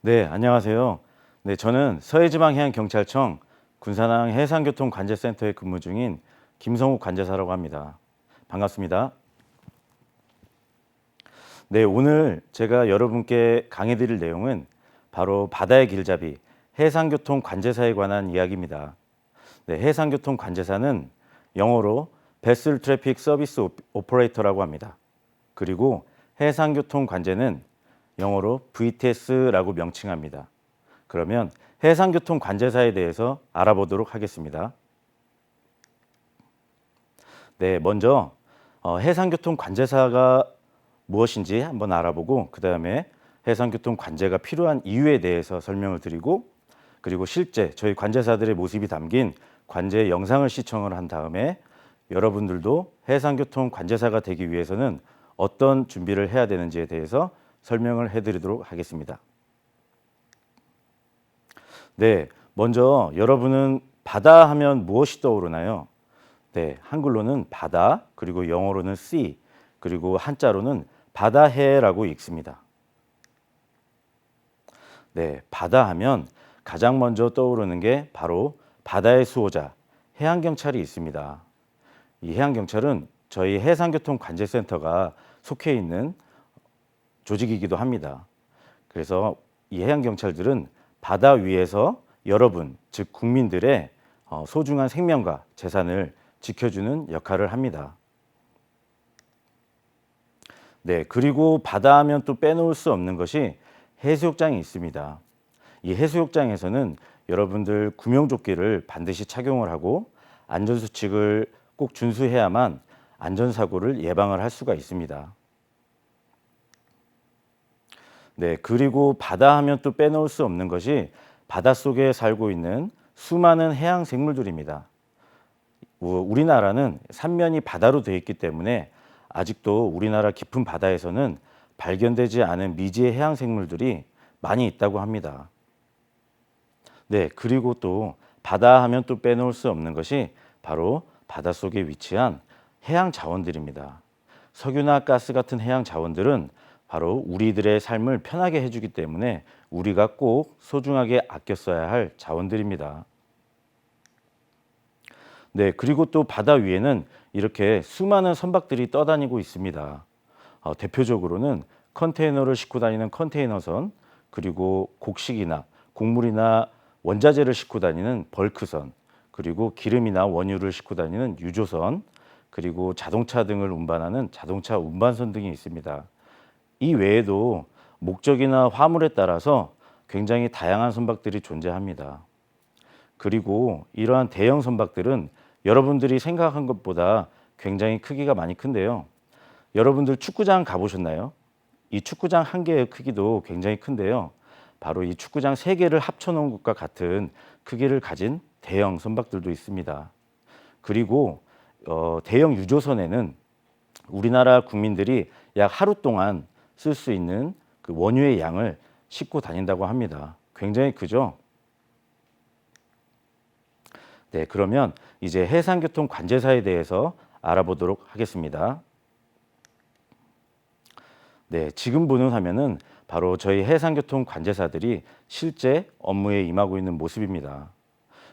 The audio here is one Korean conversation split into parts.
네, 안녕하세요. 네, 저는 서해지방해양경찰청 군산항 해상교통관제센터에 근무 중인 김성욱 관제사라고 합니다. 반갑습니다. 네, 오늘 제가 여러분께 강해 드릴 내용은 바로 바다의 길잡이 해상교통관제사에 관한 이야기입니다. 네, 해상교통관제사는 영어로 Vessel Traffic Service Operator라고 합니다. 그리고 해상교통관제는 영어로 VTS라고 명칭합니다. 그러면 해상교통관제사에 대해서 알아보도록 하겠습니다. 네, 먼저 해상교통관제사가 무엇인지 한번 알아보고 그 다음에 해상교통관제가 필요한 이유에 대해서 설명을 드리고 그리고 실제 저희 관제사들의 모습이 담긴 관제 영상을 시청을 한 다음에 여러분들도 해상교통관제사가 되기 위해서는 어떤 준비를 해야 되는지에 대해서 설명을 해드리도록 하겠습니다. 네, 먼저 여러분은 바다 하면 무엇이 떠오르나요? 네, 한글로는 바다, 그리고 영어로는 sea, 그리고 한자로는 바다해라고 읽습니다. 네, 바다 하면 가장 먼저 떠오르는 게 바로 바다의 수호자, 해양경찰이 있습니다. 이 해양경찰은 저희 해상교통관제센터가 속해 있는 조직이기도 합니다. 그래서 이 해양경찰들은 바다 위에서 여러분, 즉 국민들의 소중한 생명과 재산을 지켜주는 역할을 합니다. 네, 그리고 바다 하면 또 빼놓을 수 없는 것이 해수욕장이 있습니다. 이 해수욕장에서는 여러분들 구명조끼를 반드시 착용을 하고 안전수칙을 꼭 준수해야만 안전사고를 예방을 할 수가 있습니다. 네, 그리고 바다 하면 또 빼놓을 수 없는 것이 바닷속에 살고 있는 수많은 해양 생물들입니다. 우리나라는 삼면이 바다로 되어 있기 때문에 아직도 우리나라 깊은 바다에서는 발견되지 않은 미지의 해양 생물들이 많이 있다고 합니다. 네, 그리고 또 바다 하면 또 빼놓을 수 없는 것이 바로 바닷속에 위치한 해양 자원들입니다. 석유나 가스 같은 해양 자원들은 바로 우리들의 삶을 편하게 해주기 때문에 우리가 꼭 소중하게 아껴 써야 할 자원들입니다. 네, 그리고 또 바다 위에는 이렇게 수많은 선박들이 떠다니고 있습니다. 대표적으로는 컨테이너를 싣고 다니는 컨테이너선, 그리고 곡식이나 곡물이나 원자재를 싣고 다니는 벌크선, 그리고 기름이나 원유를 싣고 다니는 유조선, 그리고 자동차 등을 운반하는 자동차 운반선 등이 있습니다. 이 외에도 목적이나 화물에 따라서 굉장히 다양한 선박들이 존재합니다. 그리고 이러한 대형 선박들은 여러분들이 생각한 것보다 굉장히 크기가 많이 큰데요. 여러분들 축구장 가보셨나요? 이 축구장 한 개의 크기도 굉장히 큰데요. 바로 이 축구장 세 개를 합쳐놓은 것과 같은 크기를 가진 대형 선박들도 있습니다. 그리고 대형 유조선에는 우리나라 국민들이 약 하루 동안 쓸 수 있는 그 원유의 양을 싣고 다닌다고 합니다. 굉장히 크죠? 네, 그러면 이제 해상교통관제사에 대해서 알아보도록 하겠습니다. 네, 지금 보는 화면은 바로 저희 해상교통관제사들이 실제 업무에 임하고 있는 모습입니다.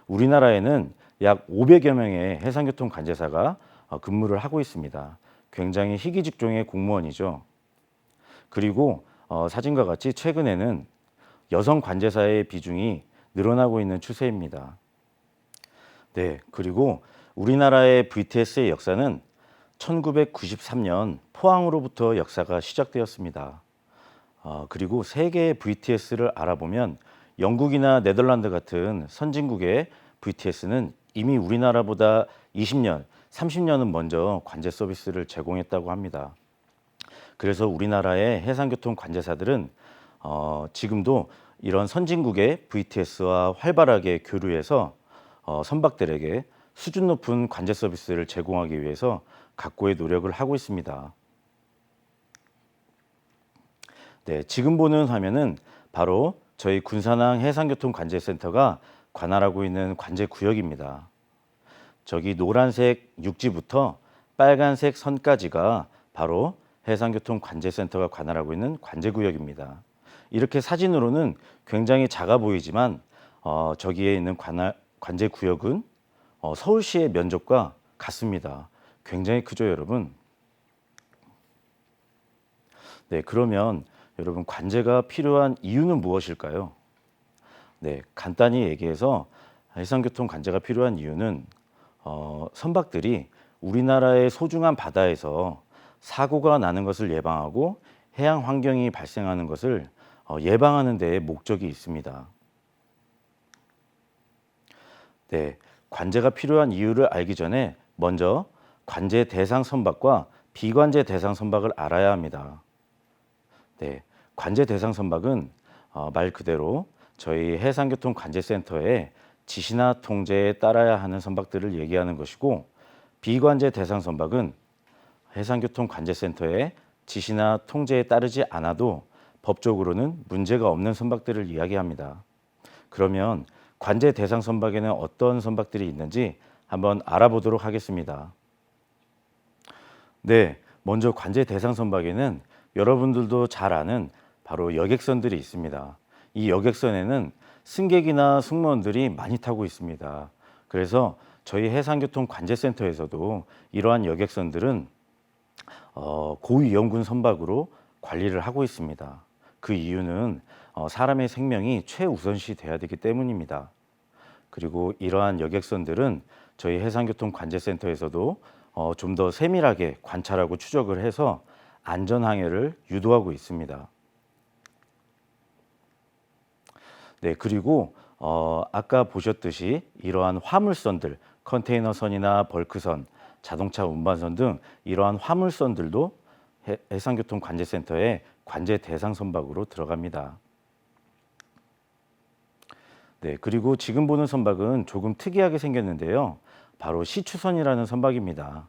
우리나라에는 약 500여 명의 해상교통관제사가 근무를 하고 있습니다. 굉장히 희귀 직종의 공무원이죠. 그리고 사진과 같이 최근에는 여성 관제사의 비중이 늘어나고 있는 추세입니다. 네, 그리고 우리나라의 VTS의 역사는 1993년 포항으로부터 역사가 시작되었습니다. 그리고 세계의 VTS를 알아보면 영국이나 네덜란드 같은 선진국의 VTS는 이미 우리나라보다 20년, 30년은 먼저 관제 서비스를 제공했다고 합니다. 그래서 우리나라의 해상교통 관제사들은 지금도 이런 선진국의 VTS와 활발하게 교류해서 선박들에게 수준 높은 관제 서비스를 제공하기 위해서 각고의 노력을 하고 있습니다. 네, 지금 보는 화면은 바로 저희 군산항 해상교통관제센터가 관할하고 있는 관제 구역입니다. 저기 노란색 육지부터 빨간색 선까지가 바로 해상교통관제센터가 관할하고 있는 관제구역입니다. 이렇게 사진으로는 굉장히 작아 보이지만 저기에 있는 관제 구역은 서울시의 면적과 같습니다. 굉장히 크죠, 여러분? 네, 그러면 여러분 관제가 필요한 이유는 무엇일까요? 네, 간단히 얘기해서 해상교통 관제가 필요한 이유는 선박들이 우리나라의 소중한 바다에서 사고가 나는 것을 예방하고 해양 환경이 발생하는 것을 예방하는 데에 목적이 있습니다. 네, 관제가 필요한 이유를 알기 전에 먼저 관제 대상 선박과 비관제 대상 선박을 알아야 합니다. 네, 관제 대상 선박은 말 그대로 저희 해상교통관제센터의 지시나 통제에 따라야 하는 선박들을 얘기하는 것이고, 비관제 대상 선박은 해상교통관제센터의 지시나 통제에 따르지 않아도 법적으로는 문제가 없는 선박들을 이야기합니다. 그러면 관제 대상 선박에는 어떤 선박들이 있는지 한번 알아보도록 하겠습니다. 네, 먼저 관제 대상 선박에는 여러분들도 잘 아는 바로 여객선들이 있습니다. 이 여객선에는 승객이나 승무원들이 많이 타고 있습니다. 그래서 저희 해상교통관제센터에서도 이러한 여객선들은 고위험군 선박으로 관리를 하고 있습니다. 그 이유는 사람의 생명이 최우선시 돼야 되기 때문입니다. 그리고 이러한 여객선들은 저희 해상교통관제센터에서도 좀 더 세밀하게 관찰하고 추적을 해서 안전항해를 유도하고 있습니다. 네, 그리고 아까 보셨듯이 이러한 화물선들, 컨테이너선이나 벌크선, 자동차 운반선 등 이러한 화물선들도 해상교통관제센터의 관제 대상 선박으로 들어갑니다. 네, 그리고 지금 보는 선박은 조금 특이하게 생겼는데요. 바로 시추선이라는 선박입니다.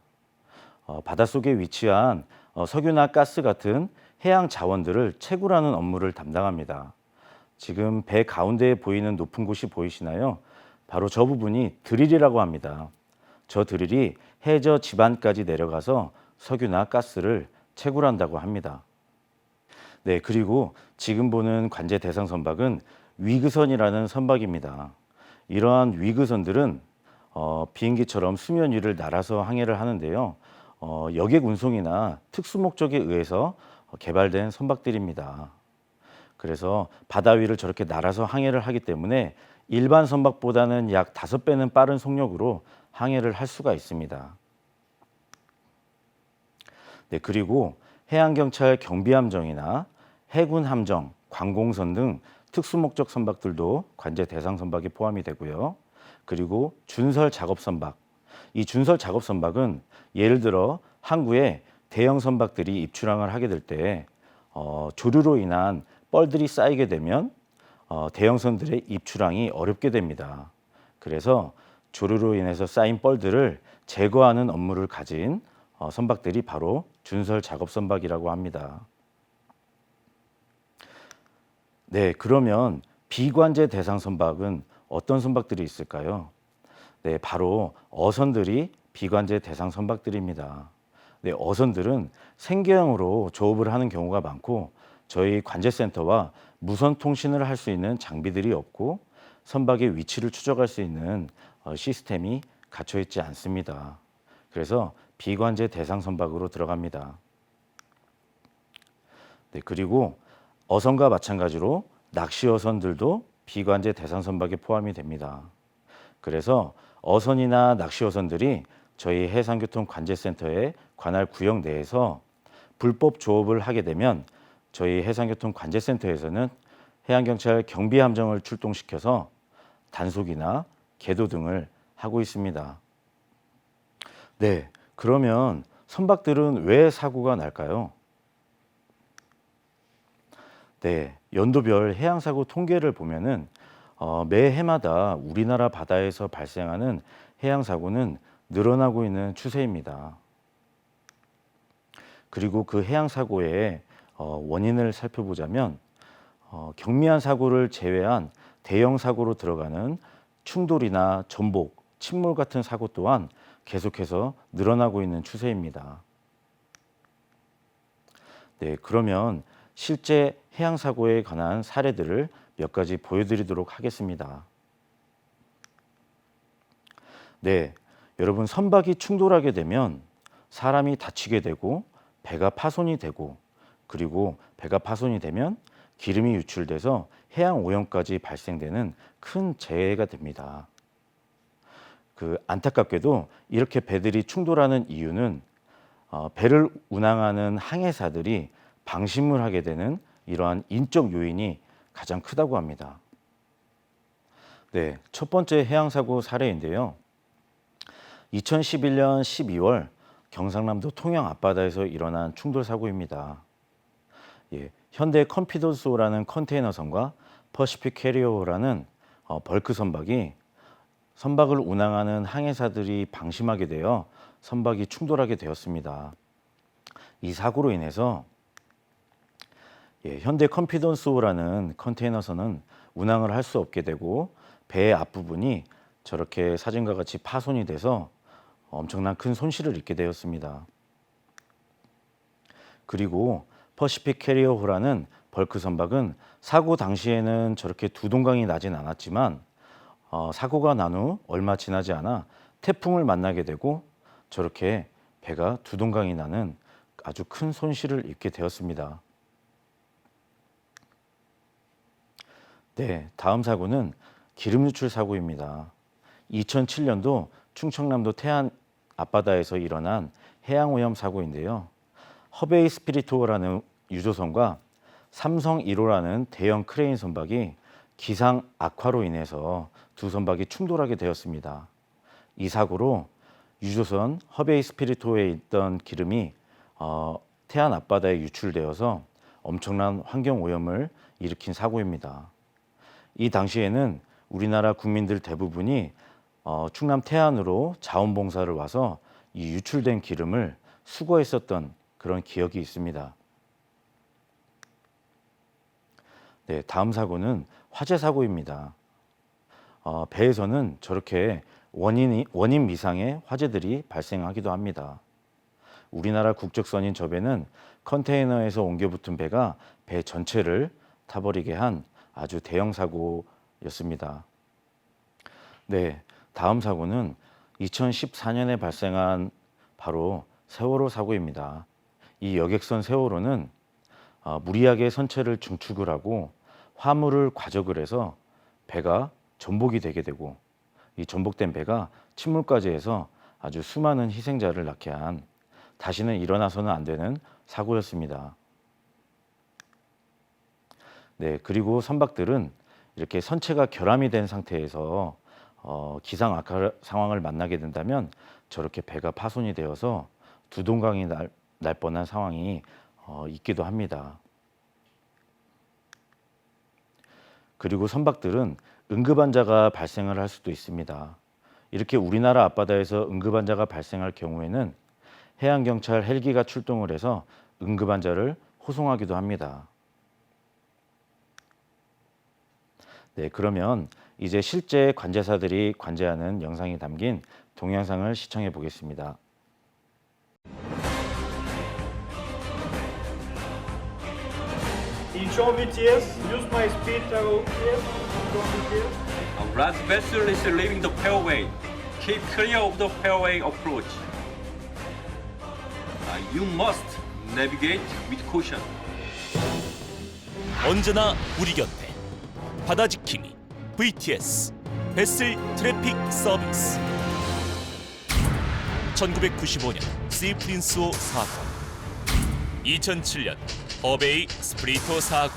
바닷속에 위치한 석유나 가스 같은 해양 자원들을 채굴하는 업무를 담당합니다. 지금 배 가운데에 보이는 높은 곳이 보이시나요? 바로 저 부분이 드릴이라고 합니다. 저 드릴이 해저 지반까지 내려가서 석유나 가스를 채굴한다고 합니다. 네, 그리고 지금 보는 관제 대상 선박은 위그선이라는 선박입니다. 이러한 위그선들은 비행기처럼 수면 위를 날아서 항해를 하는데요. 여객 운송이나 특수 목적에 의해서 개발된 선박들입니다. 그래서 바다 위를 저렇게 날아서 항해를 하기 때문에 일반 선박보다는 약 5배는 빠른 속력으로 항해를 할 수가 있습니다. 네, 그리고 해양경찰 경비함정이나 해군함정, 관공선 등 특수목적 선박들도 관제 대상 선박에 포함이 되고요. 그리고 준설 작업 선박. 이 준설 작업 선박은 예를 들어 항구에 대형 선박들이 입출항을 하게 될 때 조류로 인한 뻘들이 쌓이게 되면 대형선들의 입출항이 어렵게 됩니다. 그래서 조류로 인해서 쌓인 뻘들을 제거하는 업무를 가진 선박들이 바로 준설 작업 선박이라고 합니다. 네, 그러면 비관제 대상 선박은 어떤 선박들이 있을까요? 네, 바로 어선들이 비관제 대상 선박들입니다. 네, 어선들은 생계형으로 조업을 하는 경우가 많고 저희 관제센터와 무선 통신을 할 수 있는 장비들이 없고 선박의 위치를 추적할 수 있는 시스템이 갖춰 있지 않습니다. 그래서 비관제 대상 선박으로 들어갑니다. 네, 그리고 어선과 마찬가지로 낚시 어선들도 비관제 대상 선박에 포함이 됩니다. 그래서 어선이나 낚시 어선들이 저희 해상교통관제센터의 관할 구역 내에서 불법 조업을 하게 되면 저희 해상교통관제센터에서는 해양경찰 경비함정을 출동시켜서 단속이나 계도 등을 하고 있습니다. 네, 그러면 선박들은 왜 사고가 날까요? 네, 연도별 해양사고 통계를 보면은 매해마다 우리나라 바다에서 발생하는 해양사고는 늘어나고 있는 추세입니다. 그리고 그 해양사고의 원인을 살펴보자면 경미한 사고를 제외한 대형 사고로 들어가는 충돌이나 전복, 침몰 같은 사고 또한 계속해서 늘어나고 있는 추세입니다. 네, 그러면 실제 해양 사고에 관한 사례들을 몇 가지 보여드리도록 하겠습니다. 네, 여러분 선박이 충돌하게 되면 사람이 다치게 되고 배가 파손이 되고 그리고 배가 파손이 되면 기름이 유출돼서 해양 오염까지 발생되는 큰 재해가 됩니다. 안타깝게도 이렇게 배들이 충돌하는 이유는 배를 운항하는 항해사들이 방심을 하게 되는 이러한 인적 요인이 가장 크다고 합니다. 네, 첫 번째 해양사고 사례인데요. 2011년 12월 경상남도 통영 앞바다에서 일어난 충돌 사고입니다. 현대 컨피던스호라는 컨테이너선과 퍼시픽 캐리어호라는 벌크 선박이 선박을 운항하는 항해사들이 방심하게 되어 선박이 충돌하게 되었습니다. 이 사고로 인해서 현대 컨피던스호라는 컨테이너선은 운항을 할 수 없게 되고 배의 앞부분이 저렇게 사진과 같이 파손이 돼서 엄청난 큰 손실을 입게 되었습니다. 그리고 퍼시픽 캐리어호라는 벌크 선박은 사고 당시에는 저렇게 두 동강이 나진 않았지만 사고가 난 후 얼마 지나지 않아 태풍을 만나게 되고 저렇게 배가 두 동강이 나는 아주 큰 손실을 입게 되었습니다. 네, 다음 사고는 기름 유출 사고입니다. 2007년도 충청남도 태안 앞바다에서 일어난 해양 오염 사고인데요. 허베이 스피리토라는 유조선과 삼성 1호라는 대형 크레인 선박이 기상 악화로 인해서 두 선박이 충돌하게 되었습니다. 이 사고로 유조선 허베이 스피리토에 있던 기름이 태안 앞바다에 유출되어서 엄청난 환경 오염을 일으킨 사고입니다. 이 당시에는 우리나라 국민들 대부분이 충남 태안으로 자원봉사를 와서 이 유출된 기름을 수거했었던 그런 기억이 있습니다. 네, 다음 사고는 화재 사고입니다. 배에서는 저렇게 원인 미상의 화재들이 발생하기도 합니다. 우리나라 국적선인 저 배는 컨테이너에서 옮겨 붙은 배가 배 전체를 타버리게 한 아주 대형 사고였습니다. 네, 다음 사고는 2014년에 발생한 바로 세월호 사고입니다. 이 여객선 세월호는 무리하게 선체를 증축을 하고 화물을 과적을 해서 배가 전복이 되게 되고 이 전복된 배가 침몰까지 해서 아주 수많은 희생자를 낳게 한 다시는 일어나서는 안 되는 사고였습니다. 네, 그리고 선박들은 이렇게 선체가 결함이 된 상태에서 기상 악화 상황을 만나게 된다면 저렇게 배가 파손이 되어서 두 동강이 날 뻔한 상황이 있기도 합니다. 그리고 선박들은 응급환자가 발생을 할 수도 있습니다. 이렇게 우리나라 앞바다에서 응급환자가 발생할 경우에는 해양경찰 헬기가 출동을 해서 응급환자를 호송하기도 합니다. 네, 그러면 이제 실제 관제사들이 관제하는 영상이 담긴 동영상을 시청해 보겠습니다. Incheon BTS, use my speed travel here. Incheon BTS. A large vessel is leaving the fairway. Keep clear of the fairway approach. You must navigate with caution. 언제나 우리 곁에 바다 지킴이 VTS 베슬 트래픽 서비스. 1995년 시 프린스호 사고, 2007년 허베이 스프리토 사고,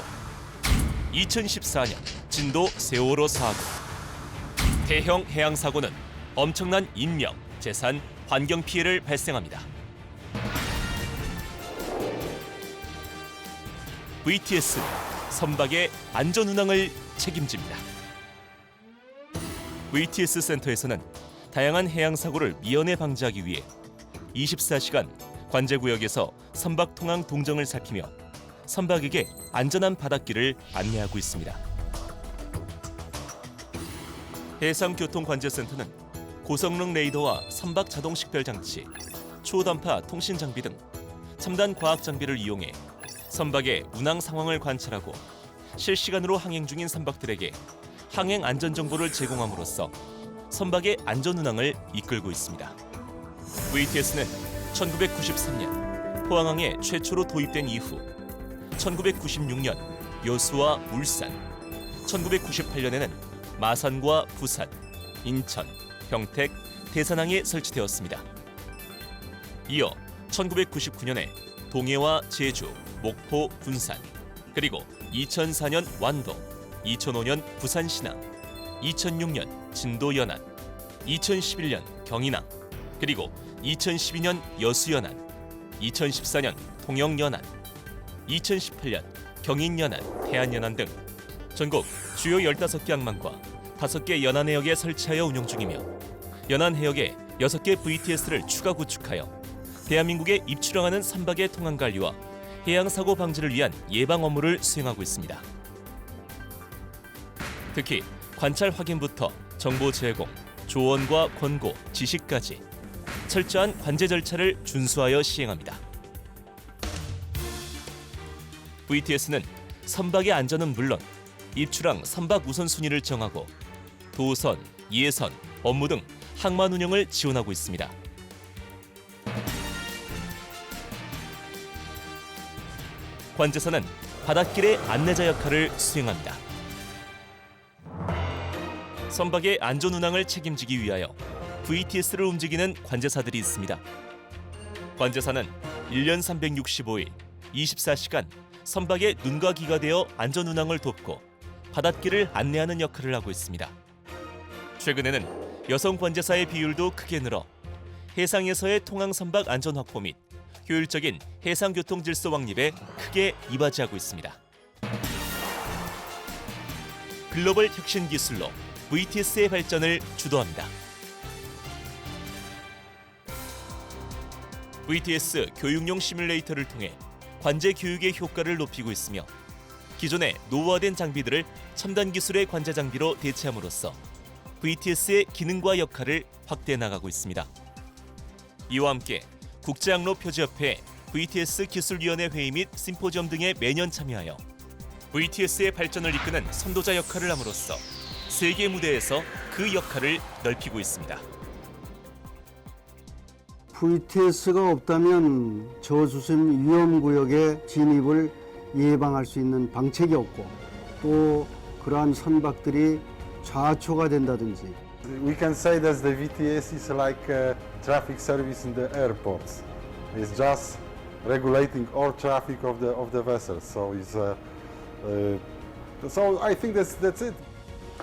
2014년 진도 세월호 사고. 대형 해양 사고는 엄청난 인명, 재산, 환경 피해를 발생합니다. VTS는 선박의 안전 운항을 책임집니다. VTS 센터에서는 다양한 해양 사고를 미연에 방지하기 위해 24시간 관제구역에서 선박 통항 동정을 살피며 선박에게 안전한 바닷길을 안내하고 있습니다. 해상교통관제센터는 고성능 레이더와 선박 자동 식별 장치, 초단파 통신 장비 등 첨단 과학 장비를 이용해 선박의 운항 상황을 관찰하고 실시간으로 항행 중인 선박들에게 항행 안전 정보를 제공함으로써 선박의 안전 운항을 이끌고 있습니다. VTS는 1993년 포항항에 최초로 도입된 이후 1996년 여수와 울산, 1998년에는 마산과 부산, 인천, 평택, 대산항에 설치되었습니다. 이어 1999년에 동해와 제주, 목포, 군산, 그리고 2004년 완도, 2005년 부산 신항, 2006년 진도 연안, 2011년 경인항, 그리고 2012년 여수 연안, 2014년 통영 연안, 2018년 경인 연안, 태안 연안 등 전국 주요 15개 항만과 5개 연안 해역에 설치하여 운영 중이며 연안 해역에 6개 VTS를 추가 구축하여 대한민국에 입출항하는 선박의 통항 관리와 해양 사고 방지를 위한 예방 업무를 수행하고 있습니다. 특히 관찰 확인부터 정보 제공, 조언과 권고, 지시까지 철저한 관제 절차를 준수하여 시행합니다. VTS는 선박의 안전은 물론 입출항 선박 우선순위를 정하고 도선, 예선, 업무 등 항만 운영을 지원하고 있습니다. 관제사는 바닷길의 안내자 역할을 수행합니다. 선박의 안전 운항을 책임지기 위하여 VTS를 움직이는 관제사들이 있습니다. 관제사는 1년 365일 24시간 선박의 눈과 귀가 되어 안전 운항을 돕고 바닷길을 안내하는 역할을 하고 있습니다. 최근에는 여성 관제사의 비율도 크게 늘어 해상에서의 통항 선박 안전 확보 및 효율적인 해상교통 질서 확립에 크게 이바지하고 있습니다. 글로벌 혁신 기술로 VTS의 발전을 주도합니다. VTS 교육용 시뮬레이터를 통해 관제 교육의 효과를 높이고 있으며 기존의 노후화된 장비들을 첨단 기술의 관제 장비로 대체함으로써 VTS의 기능과 역할을 확대해 나가고 있습니다. 이와 함께 국제항로표지협회 VTS 기술위원회 회의 및 심포지엄 등에 매년 참여하여 VTS의 발전을 이끄는 선도자 역할을 함으로써 세계 무대에서 그 역할을 넓히고 있습니다. VTS가 없다면 저수심 위험구역의 진입을 예방할 수 있는 방책이 없고 또 그러한 선박들이 좌초가 된다든지 We can say that the VTS is like a traffic service in the airports. It's just regulating all traffic of the vessels. So so I think that's it.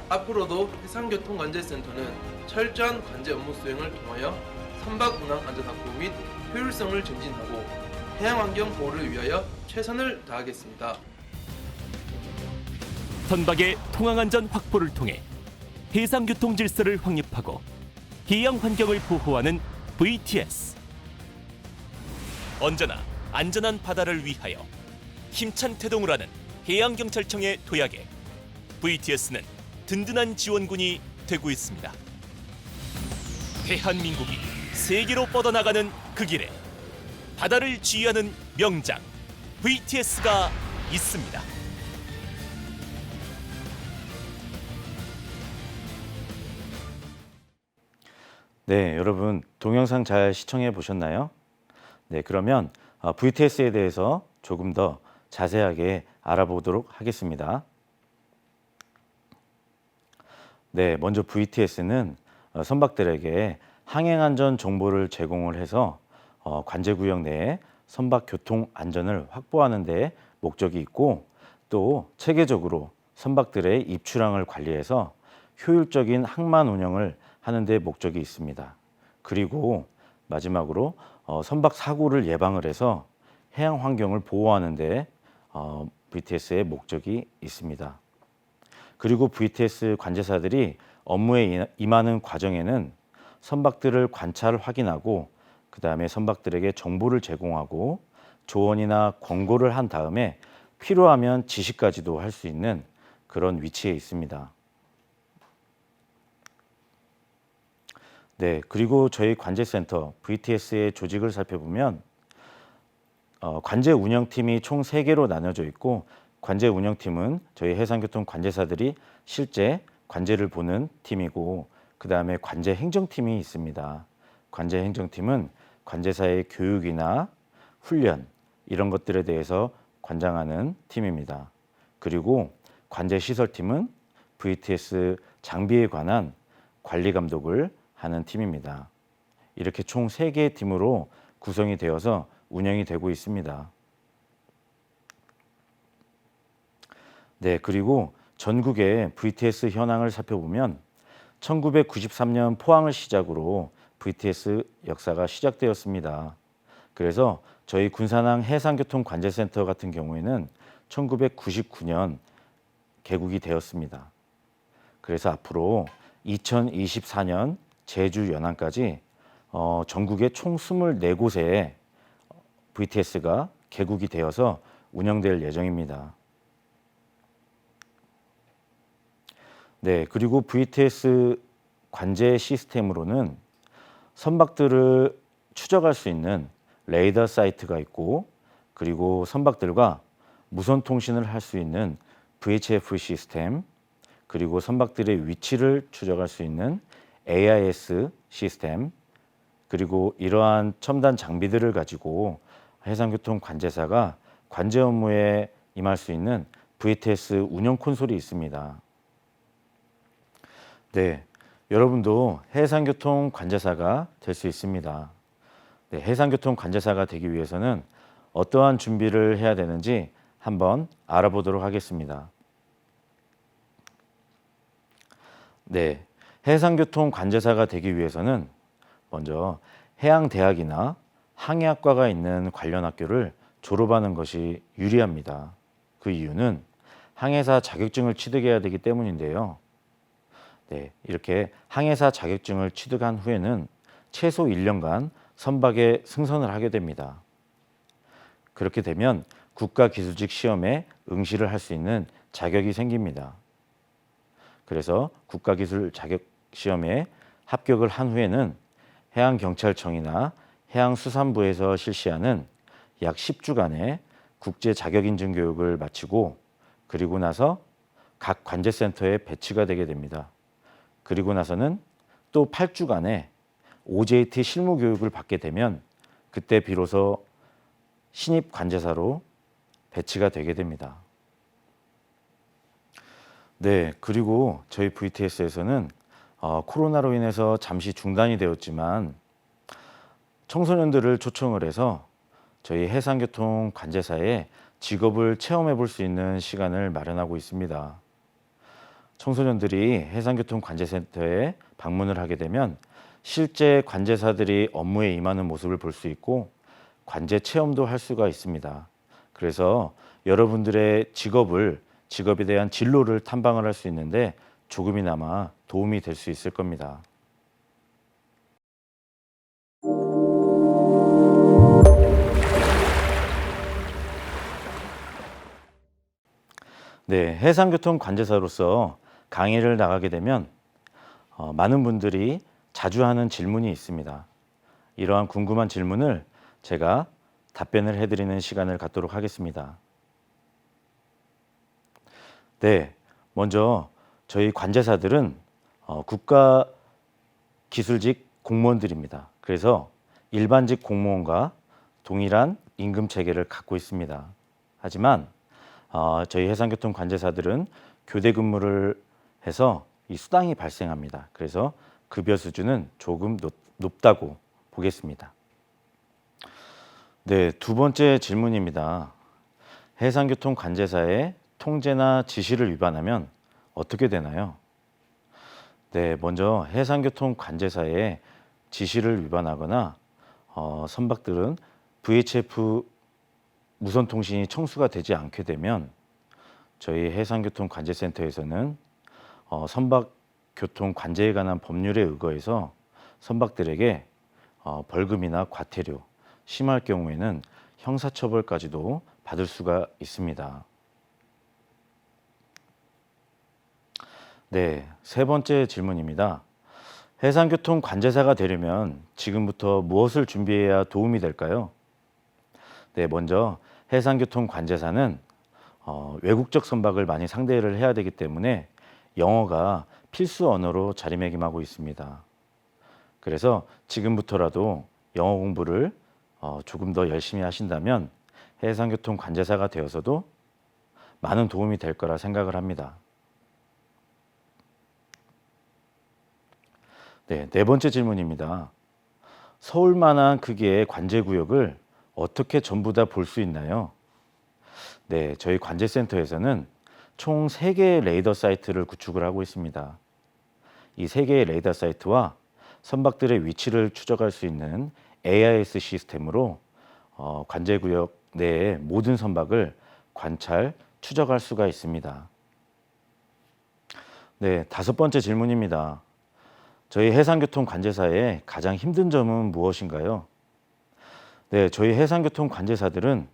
앞으로도 해상교통관제센터는 철저한 관제 업무 수행을 통하여 선박 운항 안전 확보 및 효율성을 증진하고 해양환경 보호를 위하여 최선을 다하겠습니다. 선박의 통항 안전 확보를 통해 해상교통 질서를 확립하고 해양 환경을 보호하는 VTS. 언제나 안전한 바다를 위하여 힘찬 태동을 하는 해양경찰청의 도약에 VTS는 든든한 지원군이 되고 있습니다. 대한민국이 세계로 뻗어나가는 그 길에 바다를 지휘하는 명장 VTS가 있습니다. 네, 여러분 동영상 잘 시청해 보셨나요? 네, 그러면 VTS에 대해서 조금 더 자세하게 알아보도록 하겠습니다. 네, 먼저 VTS는 선박들에게 항행안전 정보를 제공을 해서 관제구역 내에 선박 교통 안전을 확보하는 데 목적이 있고 또 체계적으로 선박들의 입출항을 관리해서 효율적인 항만 운영을 하는 데 목적이 있습니다. 그리고 마지막으로 선박 사고를 예방을 해서 해양 환경을 보호하는 데 VTS의 목적이 있습니다. 그리고 VTS 관제사들이 업무에 임하는 과정에는 선박들을 관찰 확인하고 그 다음에 선박들에게 정보를 제공하고 조언이나 권고를 한 다음에 필요하면 지시까지도 할 수 있는 그런 위치에 있습니다. 네, 그리고 저희 관제센터 VTS의 조직을 살펴보면 관제 운영팀이 총 3개로 나눠져 있고 관제 운영팀은 저희 해상교통 관제사들이 실제 관제를 보는 팀이고 그 다음에 관제 행정팀이 있습니다. 관제 행정팀은 관제사의 교육이나 훈련 이런 것들에 대해서 관장하는 팀입니다. 그리고 관제 시설팀은 VTS 장비에 관한 관리 감독을 하는 팀입니다. 이렇게 총 3개의 팀으로 구성이 되어서 운영이 되고 있습니다. 네, 그리고 전국의 VTS 현황을 살펴보면 1993년 포항을 시작으로 VTS 역사가 시작되었습니다. 그래서 저희 군산항 해상교통관제센터 같은 경우에는 1999년 개국이 되었습니다. 그래서 앞으로 2024년 제주 연안까지 전국의 총 24곳에 VTS가 개국이 되어서 운영될 예정입니다. 네, 그리고 VTS 관제 시스템으로는 선박들을 추적할 수 있는 레이더 사이트가 있고 그리고 선박들과 무선 통신을 할 수 있는 VHF 시스템 그리고 선박들의 위치를 추적할 수 있는 AIS 시스템 그리고 이러한 첨단 장비들을 가지고 해상교통 관제사가 관제 업무에 임할 수 있는 VTS 운영 콘솔이 있습니다. 네, 여러분도 해상교통 관제사가 될 수 있습니다. 네, 해상교통 관제사가 되기 위해서는 어떠한 준비를 해야 되는지 한번 알아보도록 하겠습니다. 네, 해상교통 관제사가 되기 위해서는 먼저 해양대학이나 항해학과가 있는 관련 학교를 졸업하는 것이 유리합니다. 그 이유는 항해사 자격증을 취득해야 되기 때문인데요. 네, 이렇게 항해사 자격증을 취득한 후에는 최소 1년간 선박에 승선을 하게 됩니다. 그렇게 되면 국가기술직 시험에 응시를 할 수 있는 자격이 생깁니다. 그래서 국가기술 자격 시험에 합격을 한 후에는 해양경찰청이나 해양수산부에서 실시하는 약 10주간의 국제 자격인증 교육을 마치고 그리고 나서 각 관제센터에 배치가 되게 됩니다. 그리고 나서는 또 8주간의 OJT 실무 교육을 받게 되면 그때 비로소 신입 관제사로 배치가 되게 됩니다. 네, 그리고 저희 VTS에서는 코로나로 인해서 잠시 중단이 되었지만 청소년들을 초청을 해서 저희 해상교통 관제사의 직업을 체험해 볼 수 있는 시간을 마련하고 있습니다. 청소년들이 해상교통 관제센터에 방문을 하게 되면 실제 관제사들이 업무에 임하는 모습을 볼 수 있고 관제 체험도 할 수가 있습니다. 그래서 여러분들의 직업에 대한 진로를 탐방을 할 수 있는데 조금이나마 도움이 될 수 있을 겁니다. 네, 해상교통 관제사로서 강의를 나가게 되면 많은 분들이 자주 하는 질문이 있습니다. 이러한 궁금한 질문을 제가 답변을 해드리는 시간을 갖도록 하겠습니다. 네, 먼저 저희 관제사들은 국가기술직 공무원들입니다. 그래서 일반직 공무원과 동일한 임금 체계를 갖고 있습니다. 하지만 저희 해상교통 관제사들은 교대 근무를 해서 이 수당이 발생합니다. 그래서 급여 수준은 조금 높다고 보겠습니다. 네, 두 번째 질문입니다. 해상교통 관제사의 통제나 지시를 위반하면 어떻게 되나요? 네, 먼저 해상교통 관제사의 지시를 위반하거나 선박들은 VHF 무선통신이 청수가 되지 않게 되면 저희 해상교통 관제센터에서는 선박교통 관제에 관한 법률에 의거해서 선박들에게 벌금이나 과태료, 심할 경우에는 형사처벌까지도 받을 수가 있습니다. 네, 세 번째 질문입니다. 해상교통 관제사가 되려면 지금부터 무엇을 준비해야 도움이 될까요? 네, 먼저 해상교통관제사는 외국적 선박을 많이 상대를 해야 되기 때문에 영어가 필수 언어로 자리매김하고 있습니다. 그래서 지금부터라도 영어 공부를 조금 더 열심히 하신다면 해상교통관제사가 되어서도 많은 도움이 될 거라 생각을 합니다. 네, 네 번째 질문입니다. 서울만한 크기의 관제구역을 어떻게 전부 다 볼 수 있나요? 네, 저희 관제센터에서는 총 3개의 레이더 사이트를 구축을 하고 있습니다. 이 3개의 레이더 사이트와 선박들의 위치를 추적할 수 있는 AIS 시스템으로 관제구역 내의 모든 선박을 관찰, 추적할 수가 있습니다. 네, 5번째 질문입니다. 저희 해상교통관제사의 가장 힘든 점은 무엇인가요? 네, 저희 해상교통관제사들은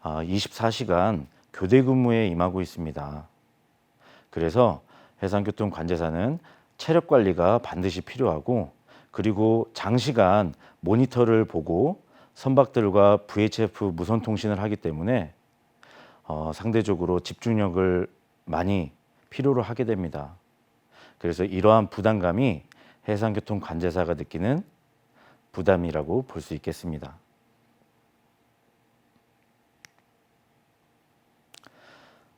24시간 교대 근무에 임하고 있습니다. 그래서 해상교통관제사는 체력 관리가 반드시 필요하고 그리고 장시간 모니터를 보고 선박들과 VHF 무선 통신을 하기 때문에 상대적으로 집중력을 많이 필요로 하게 됩니다. 그래서 이러한 부담감이 해상교통관제사가 느끼는 부담이라고 볼 수 있겠습니다.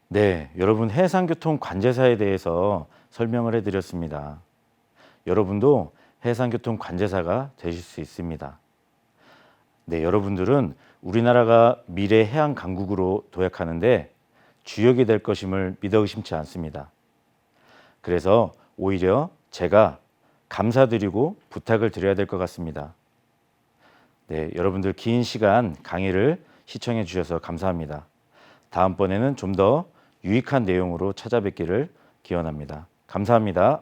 네, 여러분 해상교통관제사에 대해서 설명을 해드렸습니다. 여러분도 해상교통관제사가 되실 수 있습니다. 네, 여러분들은 우리나라가 미래 해양 강국으로 도약하는데 주역이 될 것임을 믿어 의심치 않습니다. 그래서 오히려 제가 감사드리고 부탁을 드려야 될 것 같습니다. 네, 여러분들 긴 시간 강의를 시청해 주셔서 감사합니다. 다음번에는 좀 더 유익한 내용으로 찾아뵙기를 기원합니다. 감사합니다.